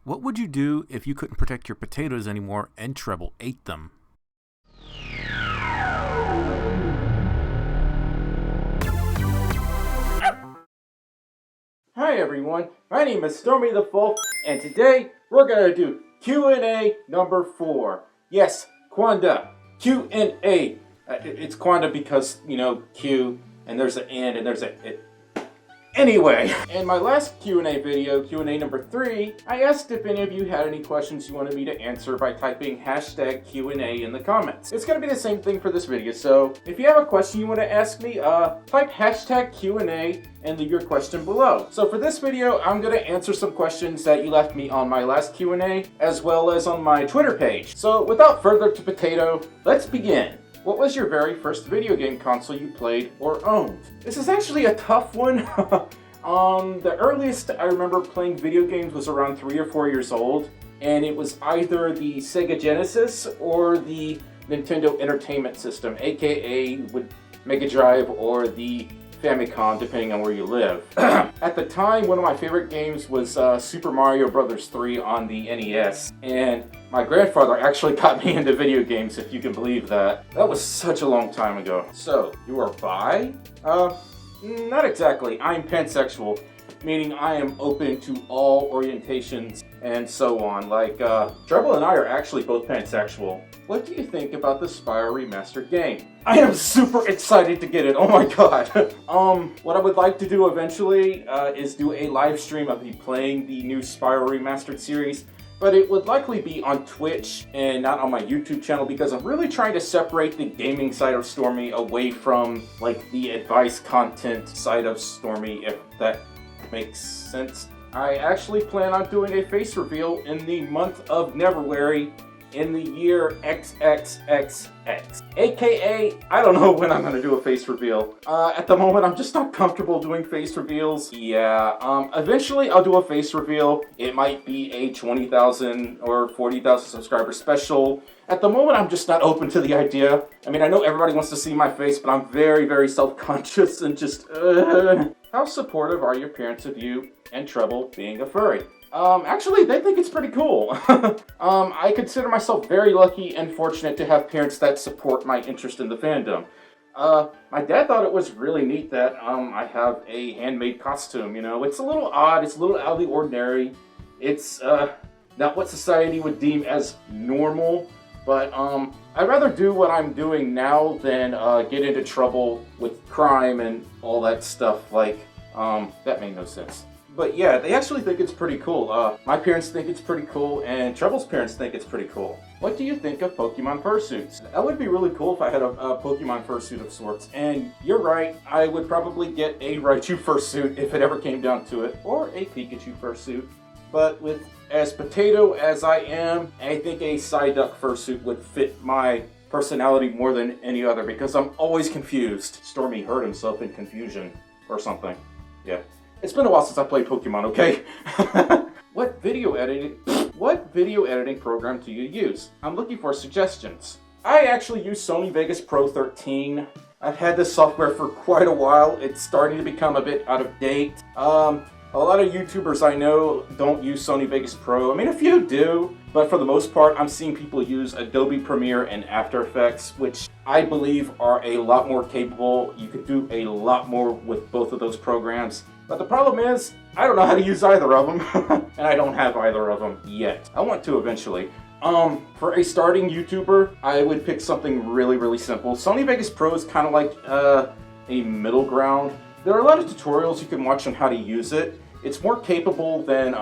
What would you do if you couldn't protect your potatoes anymore and Treble ate them? Hi everyone, my name is Stormi the Folf, and today we're going to do Q&A number 4. Yes, Quanda, Q&A. It's Quanda because, you know, Q, and there's an and there's a... Anyway, in my last Q&A video, Q&A number 3, I asked if any of you had any questions you wanted me to answer by typing hashtag Q&A in the comments. It's going to be the same thing for this video, so if you have a question you want to ask me, type hashtag Q&A and leave your question below. So for this video, I'm going to answer some questions that you left me on my last Q&A, as well as on my Twitter page. So without further to potato, let's begin. What was your very first video game console you played or owned? This is actually a tough one. The earliest I remember playing video games was around 3 or 4 years old, and it was either the Sega Genesis or the Nintendo Entertainment System, aka with Mega Drive or the Famicom, depending on where you live. At the time, one of my favorite games was Super Mario Bros. 3 on the NES, and my grandfather actually got me into video games, if you can believe that. That was such a long time ago. So, you are bi? Not exactly. I'm pansexual, meaning I am open to all orientations and so on. Like, Treble and I are actually both pansexual. What do you think about the Spyro Remastered game? I am super excited to get it, oh my god. What I would like to do eventually is do a live stream of me playing the new Spyro Remastered series, but it would likely be on Twitch and not on my YouTube channel because I'm really trying to separate the gaming side of Stormi away from, like, the advice content side of Stormi, if that makes sense. I actually plan on doing a face reveal in the month of Neverwary in the year XXXX. AKA, I don't know when I'm gonna do a face reveal. At the moment, I'm just not comfortable doing face reveals. Yeah, eventually I'll do a face reveal. It might be a 20,000 or 40,000 subscriber special. At the moment, I'm just not open to the idea. I mean, I know everybody wants to see my face, but I'm very, very self-conscious and just, How supportive are your parents of you and Treble being a furry? Actually, they think it's pretty cool. I consider myself very lucky and fortunate to have parents that support my interest in the fandom. My dad thought it was really neat that, I have a handmade costume, you know. It's a little odd, it's a little out of the ordinary. It's, not what society would deem as normal, but, I'd rather do what I'm doing now than, get into trouble with crime and all that stuff, like, that made no sense. But yeah, they actually think it's pretty cool. My parents think it's pretty cool, and Treble's parents think it's pretty cool. What do you think of Pokemon Fursuits? That would be really cool if I had a Pokemon Fursuit of sorts. And you're right, I would probably get a Raichu Fursuit if it ever came down to it, or a Pikachu Fursuit. But with as potato as I am, I think a Psyduck Fursuit would fit my personality more than any other because I'm always confused. Stormi hurt himself in confusion or something. Yeah. It's been a while since I played Pokemon, okay? What video editing program do you use? I'm looking for suggestions. I actually use Sony Vegas Pro 13. I've had this software for quite a while. It's starting to become a bit out of date. A lot of YouTubers I know don't use Sony Vegas Pro. I mean, a few do, but for the most part, I'm seeing people use Adobe Premiere and After Effects, which I believe are a lot more capable. You can do a lot more with both of those programs. But the problem is, I don't know how to use either of them, and I don't have either of them yet. I want to eventually. For a starting YouTuber, I would pick something really, really simple. Sony Vegas Pro is kind of like a middle ground. There are a lot of tutorials you can watch on how to use it. It's more capable than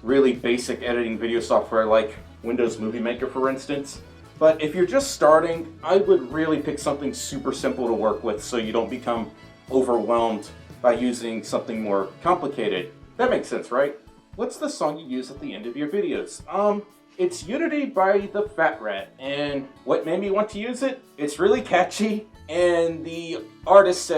really basic editing video software like Windows Movie Maker, for instance. But if you're just starting, I would really pick something super simple to work with so you don't become overwhelmed by using something more complicated. That makes sense, right? What's the song you use at the end of your videos? It's Unity by the Fat Rat, and what made me want to use it? It's really catchy, and the artist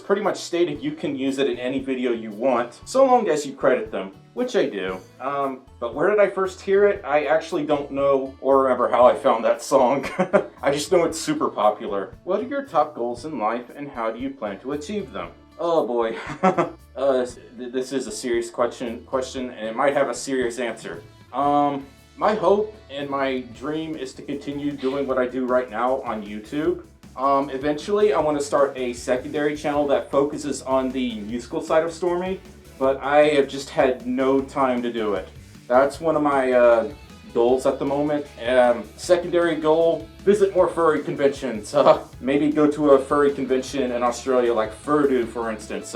pretty much stated you can use it in any video you want, so long as you credit them, which I do. But where did I first hear it? I actually don't know or remember how I found that song. I just know it's super popular. What are your top goals in life, and how do you plan to achieve them? Oh boy. This is a serious question, and it might have a serious answer. My hope and my dream is to continue doing what I do right now on YouTube. Eventually, I want to start a secondary channel that focuses on the musical side of Stormi, but I have just had no time to do it. That's one of my goals at the moment. Secondary goal, visit more furry conventions. Maybe go to a furry convention in Australia like Fursuit, for instance.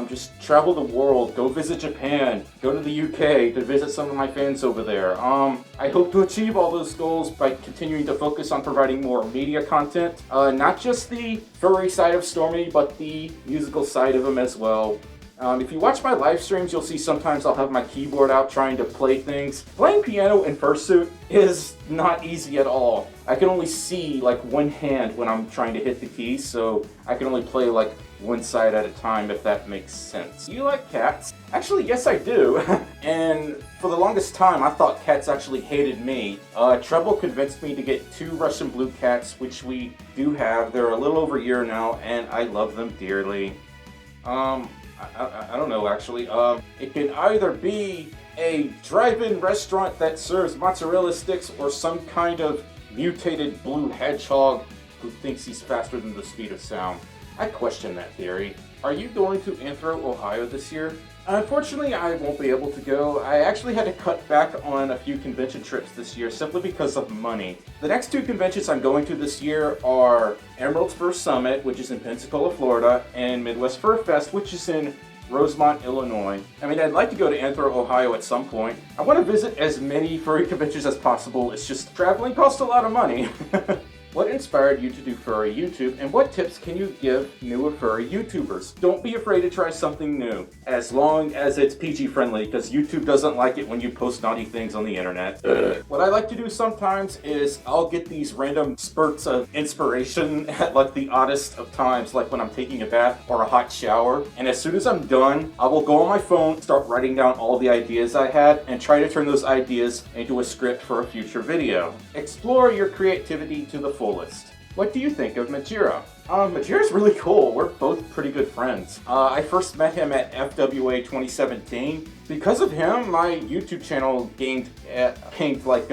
Just travel the world, go visit Japan, go to the UK to visit some of my fans over there. I hope to achieve all those goals by continuing to focus on providing more media content. Not just the furry side of Stormi, but the musical side of him as well. If you watch my live streams, you'll see sometimes I'll have my keyboard out trying to play things. Playing piano in Fursuit is not easy at all. I can only see like one hand when I'm trying to hit the keys, so I can only play like one side at a time, if that makes sense. Do you like cats? Actually, yes I do. And for the longest time, I thought cats actually hated me. Treble convinced me to get 2 Russian blue cats, which we do have. They're a little over a year now, and I love them dearly. I don't know, actually. It can either be a drive-in restaurant that serves mozzarella sticks or some kind of mutated blue hedgehog who thinks he's faster than the speed of sound. I question that theory. Are you going to Anthro, Ohio this year? Unfortunately, I won't be able to go. I actually had to cut back on a few convention trips this year simply because of money. The next 2 conventions I'm going to this year are Emerald's Fur Summit, which is in Pensacola, Florida, and Midwest Fur Fest, which is in Rosemont, Illinois. I mean, I'd like to go to Anthro, Ohio at some point. I want to visit as many furry conventions as possible. It's just traveling costs a lot of money. What inspired you to do furry YouTube, and what tips can you give newer furry YouTubers? Don't be afraid to try something new, as long as it's PG friendly, because YouTube doesn't like it when you post naughty things on the internet. What I like to do sometimes is I'll get these random spurts of inspiration at like the oddest of times, like when I'm taking a bath or a hot shower, and as soon as I'm done, I will go on my phone, start writing down all the ideas I had, and try to turn those ideas into a script for a future video. Explore your creativity to the fullest. What do you think of Majira? Majira's really cool. We're both pretty good friends. I first met him at FWA 2017. Because of him, my YouTube channel gained like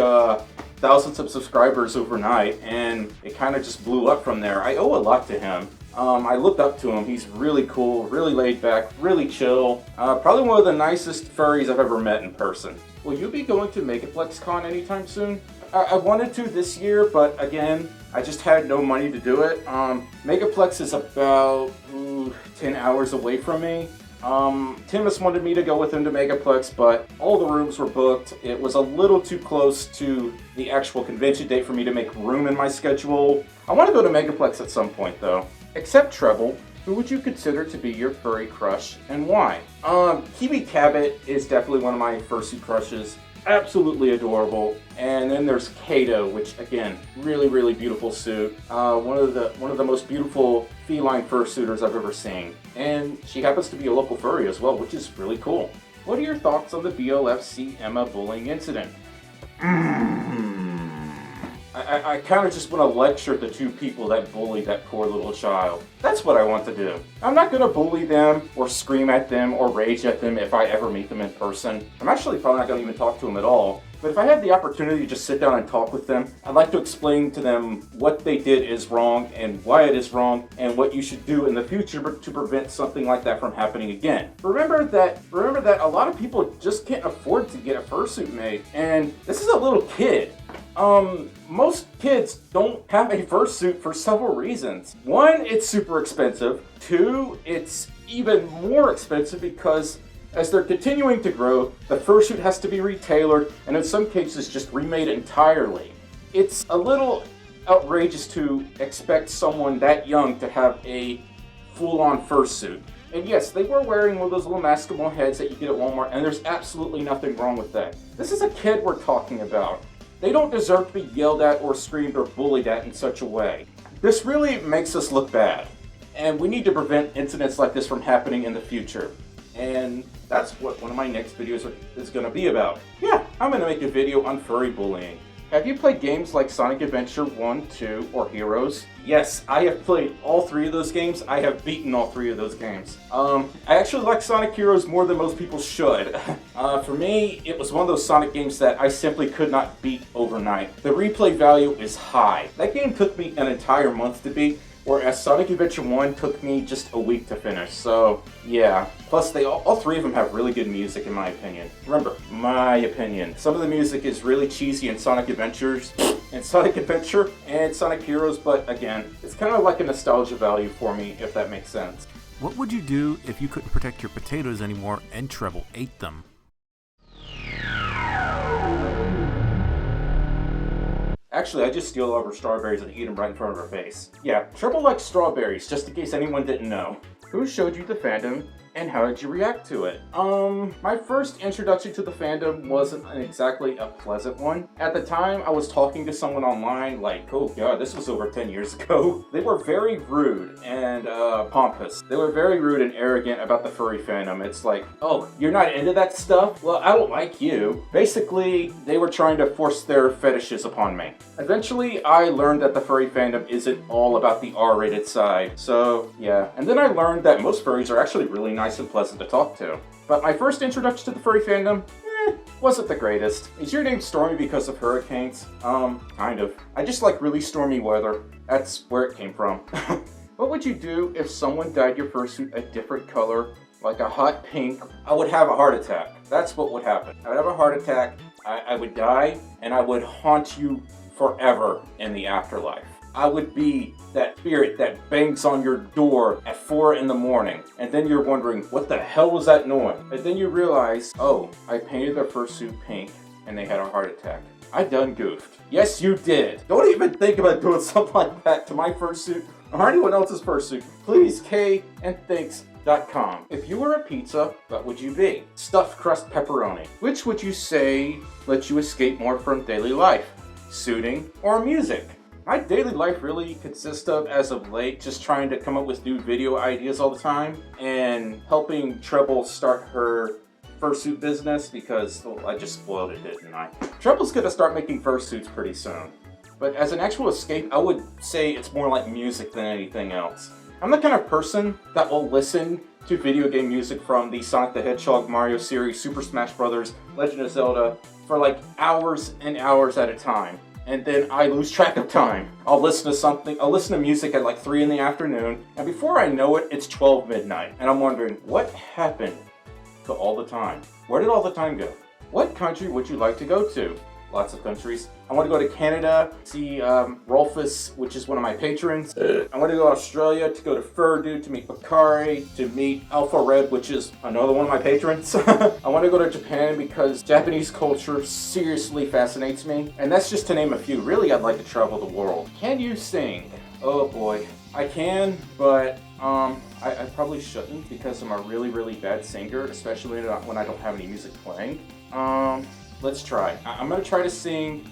thousands of subscribers overnight, and it kind of just blew up from there. I owe a lot to him. I looked up to him. He's really cool, really laid back, really chill. Probably one of the nicest furries I've ever met in person. Will you be going to MegaplexCon anytime soon? I wanted to this year, but again, I just had no money to do it. Megaplex is about 10 hours away from me. Tim has wanted me to go with him to Megaplex, but all the rooms were booked. It was a little too close to the actual convention date for me to make room in my schedule. I want to go to Megaplex at some point, though. Except Treble, who would you consider to be your furry crush, and why? Kiwi Cabot is definitely one of my fursuit crushes. Absolutely adorable. And then there's Kato, which again, really, really beautiful suit. One of the most beautiful feline fursuiters I've ever seen. And she happens to be a local furry as well, which is really cool. What are your thoughts on the BLFC Emma bullying incident? I kind of just want to lecture the 2 people that bullied that poor little child. That's what I want to do. I'm not going to bully them or scream at them or rage at them if I ever meet them in person. I'm actually probably not going to even talk to them at all. But if I had the opportunity to just sit down and talk with them, I'd like to explain to them what they did is wrong and why it is wrong and what you should do in the future to prevent something like that from happening again. Remember that a lot of people just can't afford to get a fursuit made, and this is a little kid. Most kids don't have a fursuit for several reasons. 1, it's super expensive. 2, it's even more expensive because as they're continuing to grow, the fursuit has to be retailored and in some cases just remade entirely. It's a little outrageous to expect someone that young to have a full-on fursuit. And yes, they were wearing one of those little maskable heads that you get at Walmart, and there's absolutely nothing wrong with that. This is a kid we're talking about. They don't deserve to be yelled at or screamed or bullied at in such a way. This really makes us look bad, and we need to prevent incidents like this from happening in the future. And that's what one of my next videos is going to be about. Yeah, I'm going to make a video on furry bullying. Have you played games like Sonic Adventure 1, 2, or Heroes? Yes, I have played all 3 of those games. I have beaten all 3 of those games. I actually like Sonic Heroes more than most people should. For me, it was one of those Sonic games that I simply could not beat overnight. The replay value is high. That game took me an entire month to beat, whereas Sonic Adventure 1 took me just a week to finish, so yeah. Plus, all 3 of them have really good music in my opinion. Remember, my opinion. Some of the music is really cheesy in Sonic Adventures, and Sonic Adventure, and Sonic Heroes, but again, it's kind of like a nostalgia value for me, if that makes sense. What would you do if you couldn't protect your potatoes anymore and Treble ate them? Actually, I just steal all of her strawberries and eat them right in front of her face. Yeah, Treble likes strawberries, just in case anyone didn't know. Who showed you the fandom, and how did you react to it? My first introduction to the fandom wasn't exactly a pleasant one. At the time, I was talking to someone online, like, oh god, this was over 10 years ago. They were very rude and pompous. They were very rude and arrogant about the furry fandom. It's like, oh, you're not into that stuff? Well, I don't like you. Basically, they were trying to force their fetishes upon me. Eventually, I learned that the furry fandom isn't all about the R-rated side. So, yeah. And then I learned that most furries are actually really nice and pleasant to talk to. But my first introduction to the furry fandom, wasn't the greatest. Is your name Stormi because of hurricanes? Kind of. I just like really stormy weather. That's where it came from. What would you do if someone dyed your fursuit a different color, like a hot pink? I would have a heart attack. That's what would happen. I would have a heart attack, I would die, and I would haunt you forever in the afterlife. I would be that spirit that bangs on your door at 4 in the morning, and then you're wondering, what the hell was that noise? And then you realize, oh, I painted their fursuit pink, and they had a heart attack. I done goofed. Yes, you did. Don't even think about doing something like that to my fursuit or anyone else's fursuit. Please, kandthinks.com. If you were a pizza, what would you be? Stuffed crust pepperoni. Which would you say lets you escape more from daily life? Suiting or music? My daily life really consists of, as of late, just trying to come up with new video ideas all the time and helping Treble start her fursuit business because, oh, I just spoiled it, didn't I? Treble's gonna start making fursuits pretty soon. But as an actual escape, I would say it's more like music than anything else. I'm the kind of person that will listen to video game music from the Sonic the Hedgehog, Mario series, Super Smash Bros., Legend of Zelda, for like hours and hours at a time. And then I lose track of time. I'll listen to music at like 3 in the afternoon, and before I know it, it's 12 midnight. And I'm wondering, what happened to all the time? Where did all the time go? What country would you like to go to? Lots of countries. I want to go to Canada, see Rolfus, which is one of my patrons. I want to go to Australia to go to Fursuit, to meet Bakari, to meet Alpha Red, which is another one of my patrons. I want to go to Japan because Japanese culture seriously fascinates me. And that's just to name a few. Really, I'd like to travel the world. Can you sing? Oh boy. I can, but I probably shouldn't because I'm a really, really bad singer, especially when I don't have any music playing. Let's try. I'm going to try to sing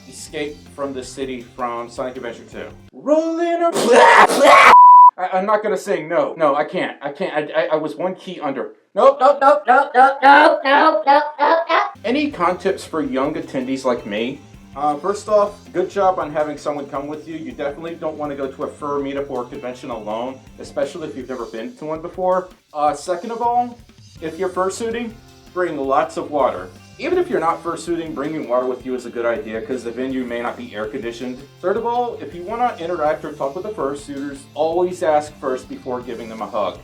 Escape from the City from Sonic Adventure 2. Rolling up. I'm not going to sing. No, I can't. I was one key under. Nope. Any con tips for young attendees like me? First off, good job on having someone come with you. You definitely don't want to go to a fur meetup or convention alone, especially if you've never been to one before. Second of all, if you're fursuiting, bring lots of water. Even if you're not fursuiting, bringing water with you is a good idea because the venue may not be air conditioned. Third of all, if you want to interact or talk with the fursuiters, always ask first before giving them a hug.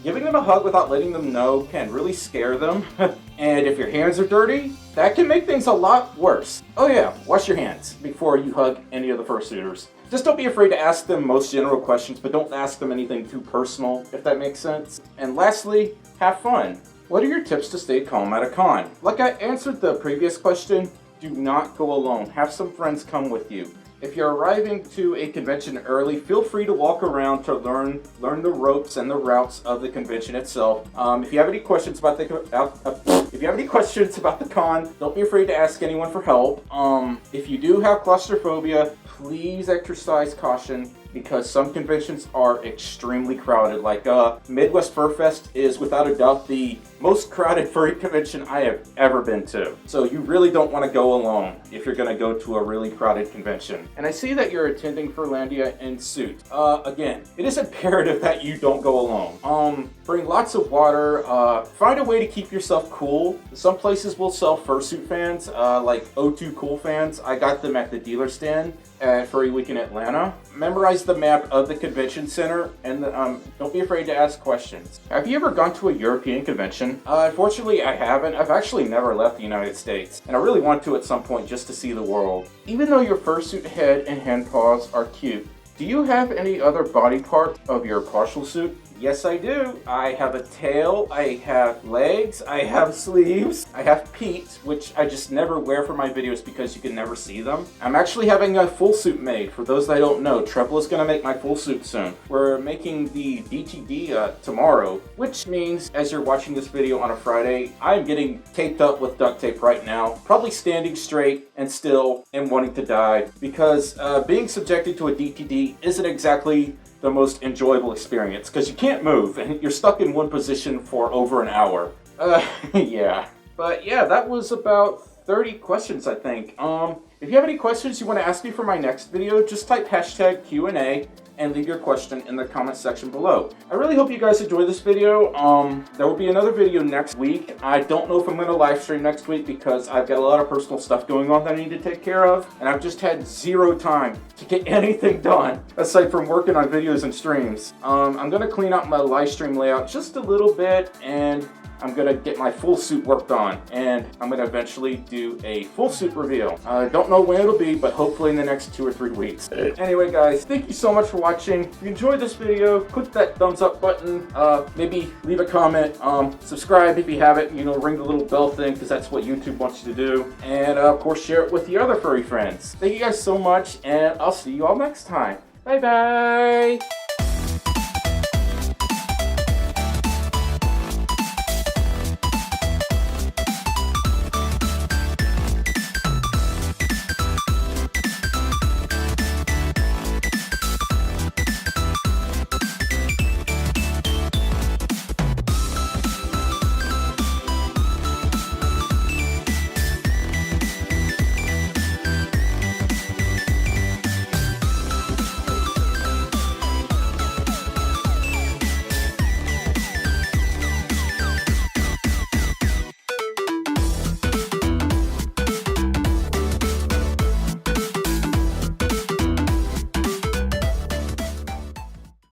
Giving them a hug without letting them know can really scare them. And if your hands are dirty, that can make things a lot worse. Oh yeah, wash your hands before you hug any of the fursuiters. Just don't be afraid to ask them most general questions, but don't ask them anything too personal, if that makes sense. And lastly, have fun. What are your tips to stay calm at a con? Like I answered the previous question, do not go alone. Have some friends come with you. If you're arriving to a convention early, feel free to walk around to learn the ropes and the routes of the convention itself. If you have any questions about the con, don't be afraid to ask anyone for help. If you do have claustrophobia, please exercise caution because some conventions are extremely crowded. Like Midwest Fur Fest is without a doubt the most crowded furry convention I have ever been to. So you really don't want to go alone if you're going to go to a really crowded convention. And I see that you're attending Furlandia in suit. Again, it is imperative that you don't go alone. Bring lots of water. Find a way to keep yourself cool. Some places will sell Fursuit fans, like O2 Cool fans. I got them at the dealer stand at Furry Week in Atlanta. Memorize the map of the convention center, and don't be afraid to ask questions. Have you ever gone to a European convention? Unfortunately, I haven't. I've actually never left the United States, and I really want to at some point just to see the world. Even though your fursuit head and hand paws are cute, do you have any other body part of your partial suit? Yes, I do. I have a tail, I have legs, I have sleeves, I have feet, which I just never wear for my videos because you can never see them. I'm actually having a full suit made. For those that don't know, Treble is going to make my full suit soon. We're making the DTD tomorrow, which means as you're watching this video on a Friday, I'm getting taped up with duct tape right now, probably standing straight and still and wanting to die, because being subjected to a DTD isn't exactly the most enjoyable experience, because you can't move and you're stuck in one position for over an hour. Yeah. But yeah, that was about 30 questions, I think. If you have any questions you want to ask me for my next video, just type hashtag Q&A and leave your question in the comment section below. I really hope you guys enjoyed this video. There will be another video next week. I don't know if I'm going to live stream next week because I've got a lot of personal stuff going on that I need to take care of, and I've just had zero time to get anything done aside from working on videos and streams. I'm going to clean up my live stream layout just a little bit, and I'm going to get my full suit worked on, and I'm going to eventually do a full suit reveal. I don't know when it'll be, but hopefully in the next 2 or 3 weeks. Anyway, guys, thank you so much for watching. If you enjoyed this video, click that thumbs up button. Maybe leave a comment. Subscribe if you haven't. You know, ring the little bell thing, because that's what YouTube wants you to do. And of course, share it with your other furry friends. Thank you guys so much, and I'll see you all next time. Bye-bye.